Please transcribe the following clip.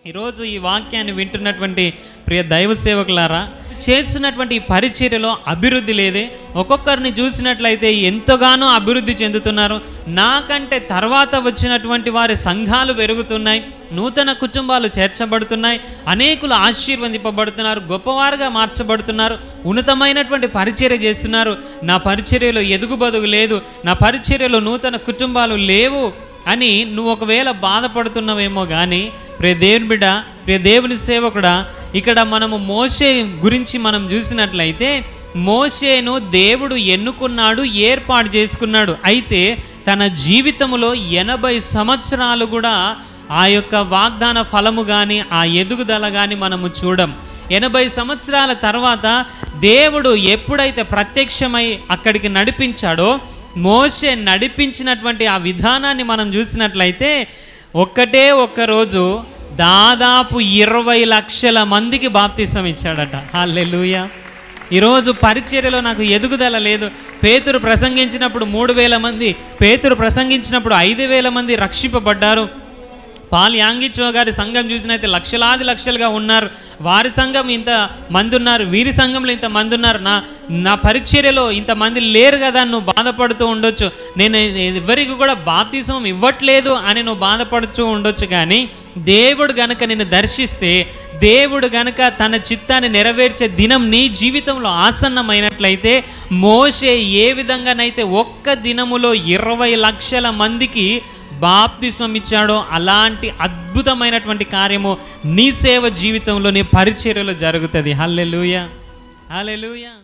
ఈరోజు ఈ వాక్యాన్ని వింటున్నటువంటి ప్రియ దైవ సేవకులారా, చేస్తున్నటువంటి ఈ పరిచర్యలో అభివృద్ధి లేదే. ఒక్కొక్కరిని చూసినట్లయితే ఎంతగానో అభివృద్ధి చెందుతున్నారు. నాకంటే తర్వాత వచ్చినటువంటి వారి సంఘాలు పెరుగుతున్నాయి, నూతన కుటుంబాలు చేర్చబడుతున్నాయి, అనేకులు ఆశీర్వదింపబడుతున్నారు, గొప్పవారుగా మార్చబడుతున్నారు, ఉన్నతమైనటువంటి పరిచర్య చేస్తున్నారు. నా పరిచర్యలో ఎదుగుబదుగు లేదు, నా పరిచర్యలో నూతన కుటుంబాలు లేవు అని నువ్వు ఒకవేళ బాధపడుతున్నావేమో కానీ, ప్రియ దేవుని బిడ్డ, ప్రియ దేవుని సేవకుడా, ఇక్కడ మనము మోషే గురించి మనం చూసినట్లయితే, మోషేను దేవుడు ఎన్నుకున్నాడు, ఏర్పాటు చేసుకున్నాడు. అయితే తన జీవితంలో 80 సంవత్సరాలు కూడా ఆ యొక్క వాగ్దాన ఫలము కానీ ఆ ఎదుగుదల కానీ మనము చూడం. 80 సంవత్సరాల తర్వాత దేవుడు ఎప్పుడైతే ప్రత్యక్షమై అక్కడికి నడిపించాడో, మోషే నడిపించినటువంటి ఆ విధానాన్ని మనం చూసినట్లయితే, ఒక్కరోజు దాదాపు 20 లక్షల మందికి బాప్తిసం ఇచ్చాడట. హల్లెలూయా. ఈరోజు పరిచర్యలో నాకు ఎదుగుదల లేదు. పేతురు ప్రసంగించినప్పుడు 3000 మంది, పేతురు ప్రసంగించినప్పుడు 5000 మంది రక్షింపబడ్డారు. పాల్ యాంగిచో గారి సంఘం చూసినైతే లక్షలుగా ఉన్నారు. వారి సంఘం ఇంత మంది ఉన్నారు, వీరి సంఘంలో ఇంత మంది ఉన్నారు. నా పరిచర్యలో ఇంతమంది లేరు కదా, నువ్వు బాధపడుతూ ఉండొచ్చు. నేను ఎవరికి కూడా బాప్తిసం ఇవ్వట్లేదు అని నువ్వు బాధపడుతూ ఉండొచ్చు. కానీ దేవుడు గనక నిన్ను దర్శిస్తే, దేవుడు గనక తన చిత్తాన్ని నెరవేర్చే దినం నీ జీవితంలో ఆసన్నమైనట్లయితే, మోషే ఏ విధంగానైతే ఒక్క దినములో 20 లక్షల మందికి బాప్తిస్మం ఇచ్చాడో, అలాంటి అద్భుతమైనటువంటి కార్యము నీ సేవ జీవితంలో, నీ పరిచర్యలో జరుగుతుంది. హల్లెలూయా, హల్లెలూయా.